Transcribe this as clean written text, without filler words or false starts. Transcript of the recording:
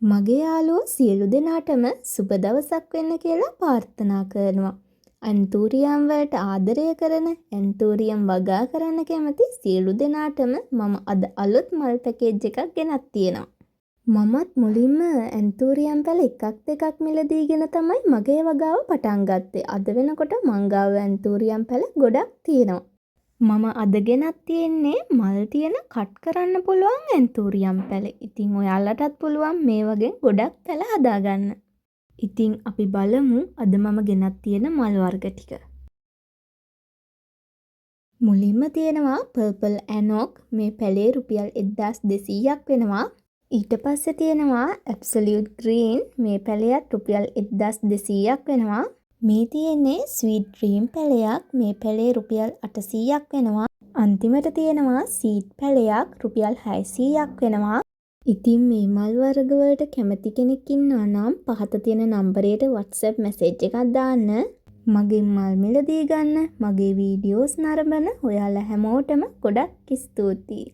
මගේ යාළුවෝ සියලු දෙනාටම සුබ දවසක් වෙන්න කියලා ප්‍රාර්ථනා කරනවා. ඇන්තූරියම් වලට ආදරය කරන, ඇන්තූරියම් වගා කරන්න කැමති සියලු දෙනාටම මම අද අලුත් මල් පැකේජ් එකක් ගෙනත් තියෙනවා. මමත් මුලින්ම ඇන්තූරියම් පැල එකක් දෙකක් මිලදීගෙන තමයි මගේ වගාව පටන් ගත්තේ. අද වෙනකොට මං ගාව ඇන්තූරියම් පැල ගොඩක් තියෙනවා. මම අද ගෙනත් තියෙන්නේ මල් තියෙන කට් කරන්න පුළුවන් ඇන්තූරියම් පැල. ඉතින් ඔයාලටත් පුළුවන් මේ වගේ ගොඩක් පැල හදාගන්න. ඉතින් අපි බලමු අද මම ගෙනත් තියෙන මල් වර්ග ටික. මුලින්ම තියෙනවා පර්පල් ඇනොක්. මේ පැලේ රුපියල් 1200ක් වෙනවා. ඊට පස්සේ තියෙනවා ඇබ්සලියුට් ග්‍රීන්. මේ පැලයත් රුපියල් 1200ක් වෙනවා. මේ තියෙන්නේ ස්වීට් ඩ්‍රීම් පැලයක්. මේ පැලේ රුපියල් 800ක් වෙනවා. අන්තිමට තියෙනවා සීඩ් පැලයක් රුපියල් 600ක් වෙනවා. ඉතින් මේ මල් වර්ග වලට කැමති කෙනෙක් ඉන්නවා නම් පහත තියෙන නම්බරයට WhatsApp මැසේජ් එකක් දාන්න. මගේ මල් මිලදී ගන්න, මගේ වීඩියෝස් නරඹන ඔයාලා හැමෝටම ගොඩක් ස්තුතියි.